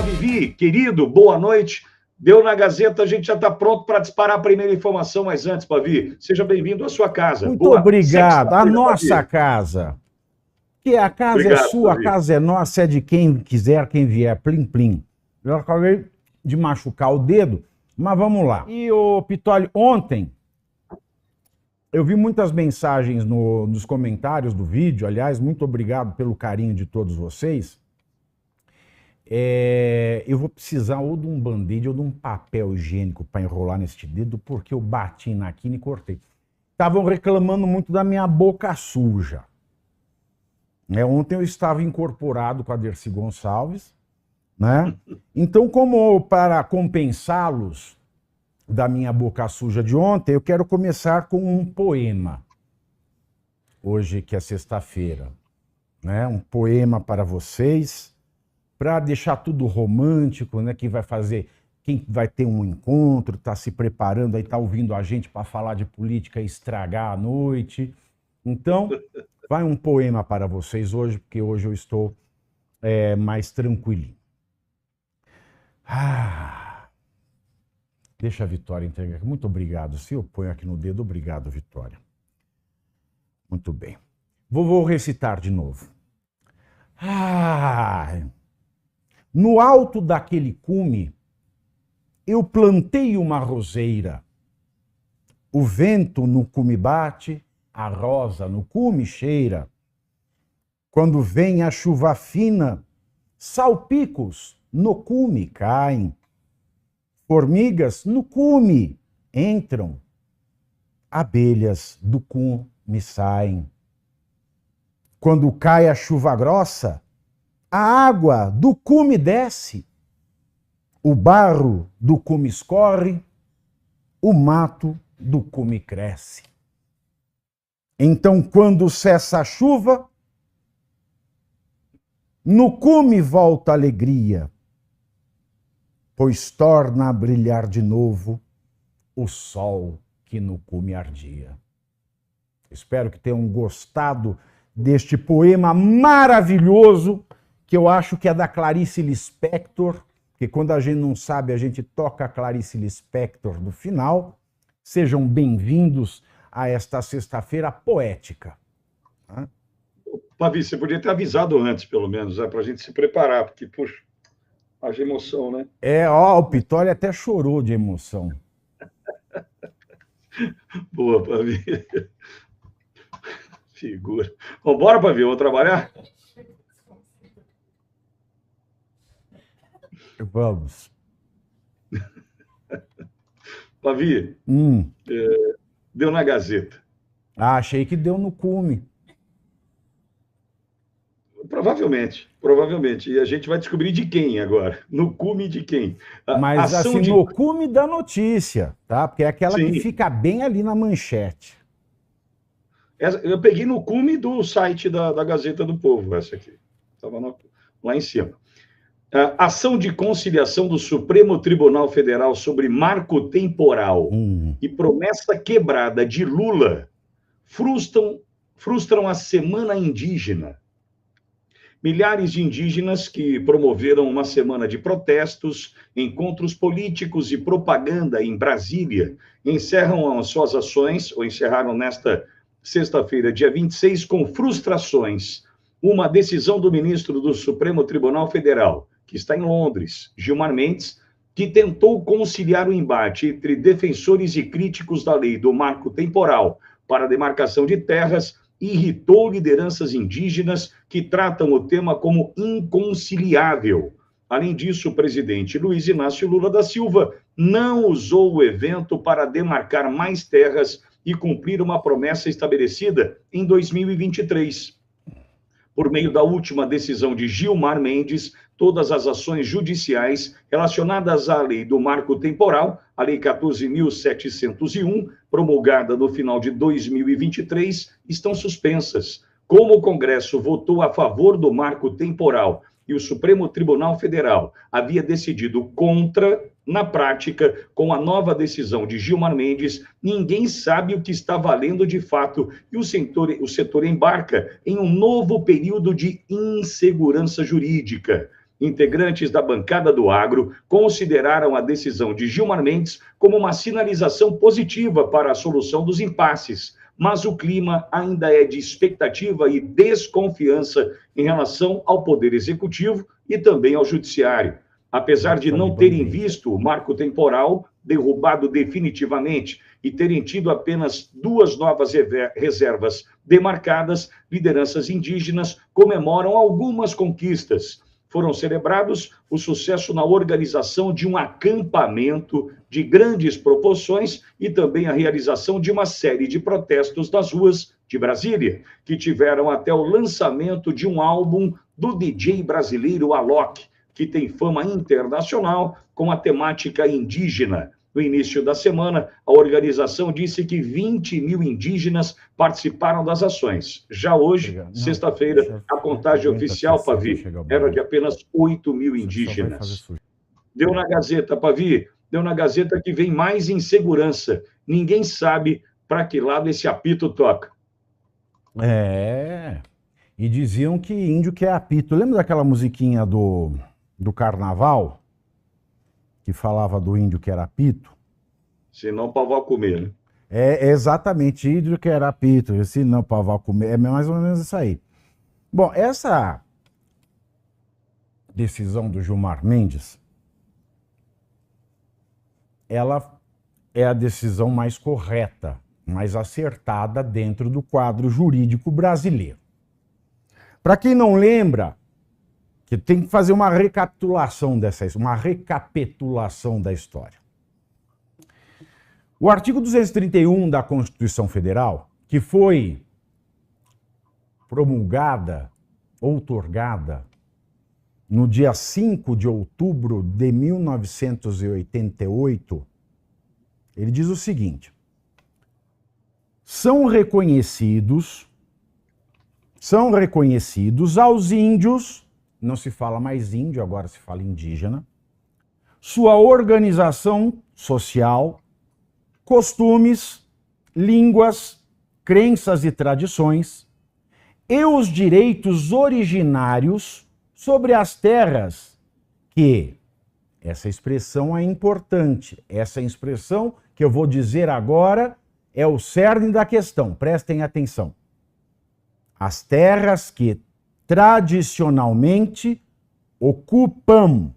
Vivi, querido, boa noite. Deu na Gazeta, a gente já está pronto para disparar a primeira informação, mas antes, Pavi, seja bem-vindo à sua casa. Muito obrigado. A nossa casa. Que a casa obrigado, é sua, Pavi. A casa é nossa, é de quem quiser, quem vier, plim, plim. Eu acabei de machucar o dedo, mas vamos lá. E, ô Pitoli, ontem eu vi muitas mensagens nos comentários do vídeo, aliás, muito obrigado pelo carinho de todos vocês. Eu vou precisar ou de um band-aid ou de um papel higiênico para enrolar neste dedo, porque eu bati na quina e cortei. Estavam reclamando muito da minha boca suja. Ontem eu estava incorporado com a Dercy Gonçalves, né? Então, como para compensá-los da minha boca suja de ontem, eu quero começar com um poema. Hoje, que é sexta-feira, né? Um poema para vocês, para deixar tudo romântico, né? Que vai fazer, quem vai ter um encontro, está se preparando, aí está ouvindo a gente para falar de política e estragar a noite. Então, vai um poema para vocês hoje, porque hoje eu estou mais tranquilinho. Deixa a Vitória entregar. Muito obrigado. Se eu ponho aqui no dedo, obrigado, Vitória. Muito bem. Vou recitar de novo. No alto daquele cume, eu plantei uma roseira. O vento no cume bate, a rosa no cume cheira. Quando vem a chuva fina, salpicos no cume caem. Formigas no cume entram. Abelhas do cume saem. Quando cai a chuva grossa, a água do cume desce. O barro do cume escorre, o mato do cume cresce. Então, quando cessa a chuva, no cume volta a alegria, pois torna a brilhar de novo o sol que no cume ardia. Espero que tenham gostado deste poema maravilhoso, que eu acho que é da Clarice Lispector, que quando a gente não sabe, a gente toca a Clarice Lispector no final. Sejam bem-vindos a esta sexta-feira poética. Pavi, você podia ter avisado antes, pelo menos, para a gente se preparar, porque, puxa, haja emoção, né? O Pitoli até chorou de emoção. Boa, Pavi. Figura. Vambora, Pavi, vamos trabalhar? Vamos. Pavi, deu na Gazeta. Achei que deu no cume. Provavelmente. E a gente vai descobrir de quem agora. No cume de quem. Mas assim, no cume da notícia, tá? Porque é aquela que fica bem ali na manchete. Eu peguei no cume do site da Gazeta do Povo, essa aqui. Estava lá em cima. Ação de conciliação do Supremo Tribunal Federal sobre marco temporal e promessa quebrada de Lula frustram a Semana Indígena. Milhares de indígenas que promoveram uma semana de protestos, encontros políticos e propaganda em Brasília encerraram nesta sexta-feira, dia 26, com frustrações. Uma decisão do ministro do Supremo Tribunal Federal, que está em Londres, Gilmar Mendes, que tentou conciliar o embate entre defensores e críticos da lei do marco temporal para a demarcação de terras, irritou lideranças indígenas que tratam o tema como inconciliável. Além disso, o presidente Luiz Inácio Lula da Silva não usou o evento para demarcar mais terras e cumprir uma promessa estabelecida em 2023. Por meio da última decisão de Gilmar Mendes, todas as ações judiciais relacionadas à lei do marco temporal, a Lei 14.701, promulgada no final de 2023, estão suspensas. Como o Congresso votou a favor do marco temporal e o Supremo Tribunal Federal havia decidido contra, Na prática, com a nova decisão de Gilmar Mendes, ninguém sabe o que está valendo de fato e o setor embarca em um novo período de insegurança jurídica. Integrantes da bancada do agro consideraram a decisão de Gilmar Mendes como uma sinalização positiva para a solução dos impasses, mas o clima ainda é de expectativa e desconfiança em relação ao Poder Executivo e também ao Judiciário. Apesar de não terem visto o marco temporal derrubado definitivamente e terem tido apenas 2 novas reservas demarcadas, lideranças indígenas comemoram algumas conquistas. Foram celebrados o sucesso na organização de um acampamento de grandes proporções e também a realização de uma série de protestos nas ruas de Brasília, que tiveram até o lançamento de um álbum do DJ brasileiro Alok, que tem fama internacional com a temática indígena. No início da semana, a organização disse que 20 mil indígenas participaram das ações. Já hoje, sexta-feira, a contagem oficial, Pavi, era de apenas 8 mil indígenas. Deu na Gazeta, Pavi, deu na Gazeta que vem mais insegurança. Ninguém sabe para que lado esse apito toca. E diziam que índio quer apito. Lembra daquela musiquinha do Carnaval? Que falava do índio que era apito? Senão o pau vai comer, né? É exatamente, índio que era apito, senão o pau vai comer. É mais ou menos isso aí. Bom, essa decisão do Gilmar Mendes, ela é a decisão mais correta, mais acertada dentro do quadro jurídico brasileiro. Para quem não lembra, que tem que fazer uma recapitulação da história. O artigo 231 da Constituição Federal, que foi promulgada, outorgada, no dia 5 de outubro de 1988, ele diz o seguinte: são reconhecidos aos índios, não se fala mais índio, agora se fala indígena, sua organização social, costumes, línguas, crenças e tradições, e os direitos originários sobre as terras que, essa expressão é importante, essa expressão que eu vou dizer agora é o cerne da questão, prestem atenção. As terras que tradicionalmente ocupam,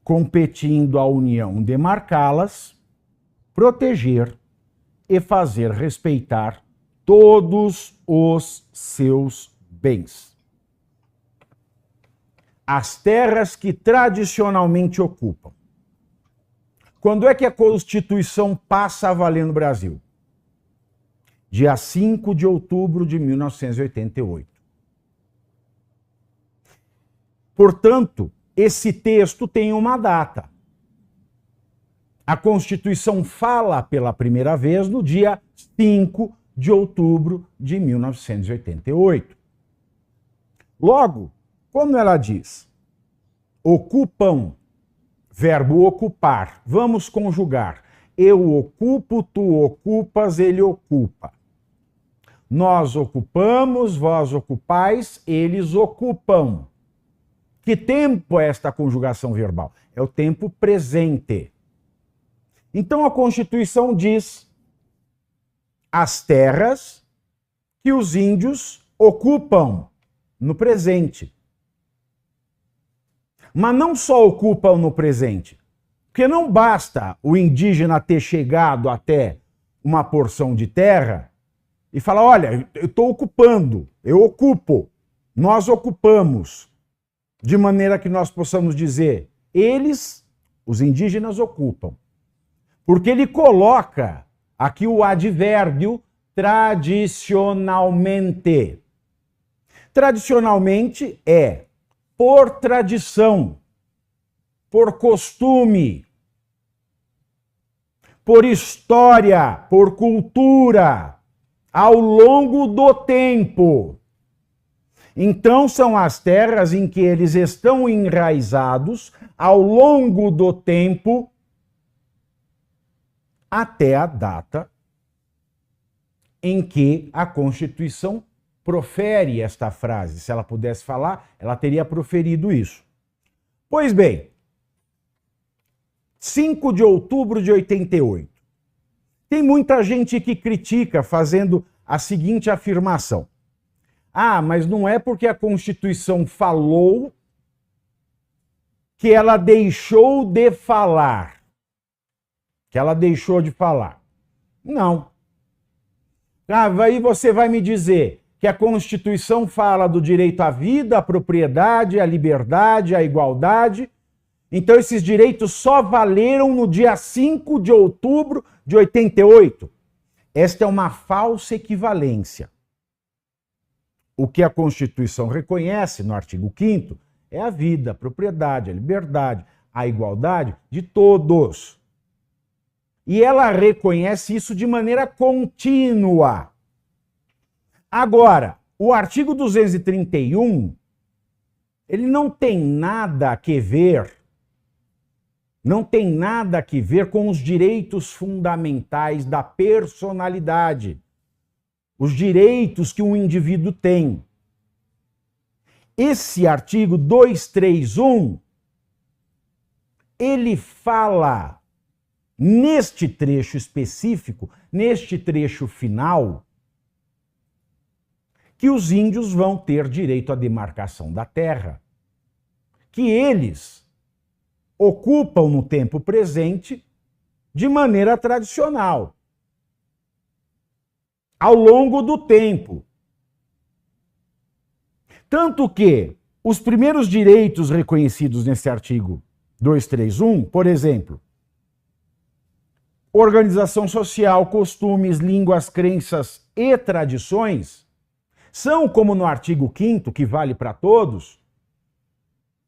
competindo à União demarcá-las, proteger e fazer respeitar todos os seus bens. As terras que tradicionalmente ocupam. Quando é que a Constituição passa a valer no Brasil? Dia 5 de outubro de 1988. Portanto, esse texto tem uma data. A Constituição fala pela primeira vez no dia 5 de outubro de 1988. Logo, quando ela diz ocupam, verbo ocupar, vamos conjugar. Eu ocupo, tu ocupas, ele ocupa. Nós ocupamos, vós ocupais, eles ocupam. Que tempo é esta conjugação verbal? É o tempo presente. Então a Constituição diz as terras que os índios ocupam no presente. Mas não só ocupam no presente, porque não basta o indígena ter chegado até uma porção de terra e falar, olha, eu estou ocupando, eu ocupo, nós ocupamos. De maneira que nós possamos dizer, eles, os indígenas, ocupam. Porque ele coloca aqui o advérbio tradicionalmente. Tradicionalmente é por tradição, por costume, por história, por cultura, ao longo do tempo. Então são as terras em que eles estão enraizados ao longo do tempo até a data em que a Constituição profere esta frase. Se ela pudesse falar, ela teria proferido isso. Pois bem, 5 de outubro de 88. Tem muita gente que critica fazendo a seguinte afirmação. Ah, mas não é porque a Constituição falou que ela deixou de falar. Que ela deixou de falar. Não. Ah, aí você vai me dizer que a Constituição fala do direito à vida, à propriedade, à liberdade, à igualdade. Então esses direitos só valeram no dia 5 de outubro de 88. Esta é uma falsa equivalência. O que a Constituição reconhece no artigo 5º é a vida, a propriedade, a liberdade, a igualdade de todos. E ela reconhece isso de maneira contínua. Agora, o artigo 231, ele não tem nada a ver, com os direitos fundamentais da personalidade. Os direitos que um indivíduo tem. Esse artigo 231, ele fala, neste trecho específico, neste trecho final, que os índios vão ter direito à demarcação da terra, que eles ocupam no tempo presente de maneira tradicional. Ao longo do tempo. Tanto que os primeiros direitos reconhecidos nesse artigo 231, por exemplo, organização social, costumes, línguas, crenças e tradições, são, como no artigo 5º, que vale para todos,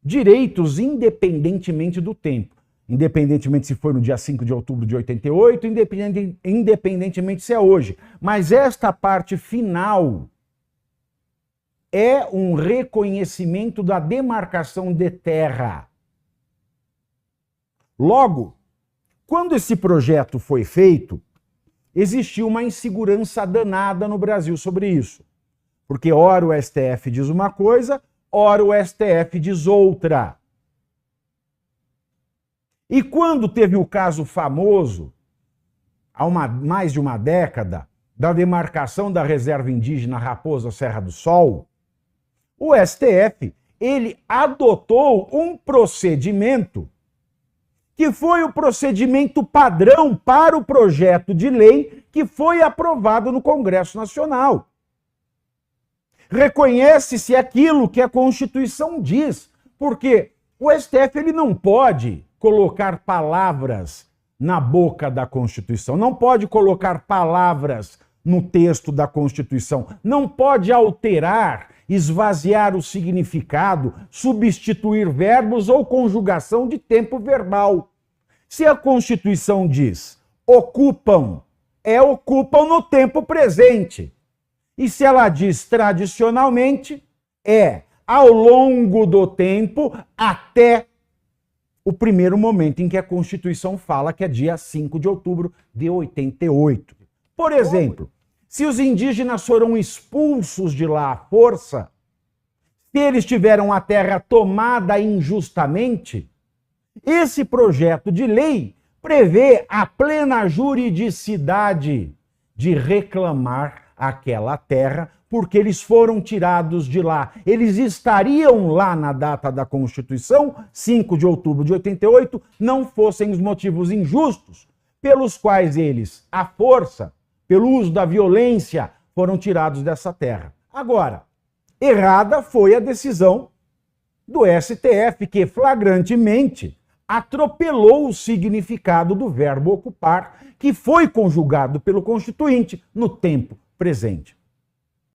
direitos independentemente do tempo. Independentemente se foi no dia 5 de outubro de 88, independentemente se é hoje. Mas esta parte final é um reconhecimento da demarcação de terra. Logo, quando esse projeto foi feito, existiu uma insegurança danada no Brasil sobre isso. Porque ora o STF diz uma coisa, ora o STF diz outra. E quando teve o caso famoso, há mais de uma década, da demarcação da reserva indígena Raposa Serra do Sol, o STF, ele adotou um procedimento que foi o procedimento padrão para o projeto de lei que foi aprovado no Congresso Nacional. Reconhece-se aquilo que a Constituição diz, porque o STF ele não pode colocar palavras na boca da Constituição, não pode colocar palavras no texto da Constituição, não pode alterar, esvaziar o significado, substituir verbos ou conjugação de tempo verbal. Se a Constituição diz ocupam, ocupam no tempo presente. E se ela diz tradicionalmente, ao longo do tempo até o primeiro momento em que a Constituição fala, que é dia 5 de outubro de 88. Por exemplo, se os indígenas foram expulsos de lá à força, se eles tiveram a terra tomada injustamente, esse projeto de lei prevê a plena juridicidade de reclamar aquela terra, porque eles foram tirados de lá. Eles estariam lá na data da Constituição, 5 de outubro de 88, não fossem os motivos injustos pelos quais eles, à força, pelo uso da violência, foram tirados dessa terra. Agora, errada foi a decisão do STF, que flagrantemente atropelou o significado do verbo ocupar, que foi conjugado pelo Constituinte no tempo presente.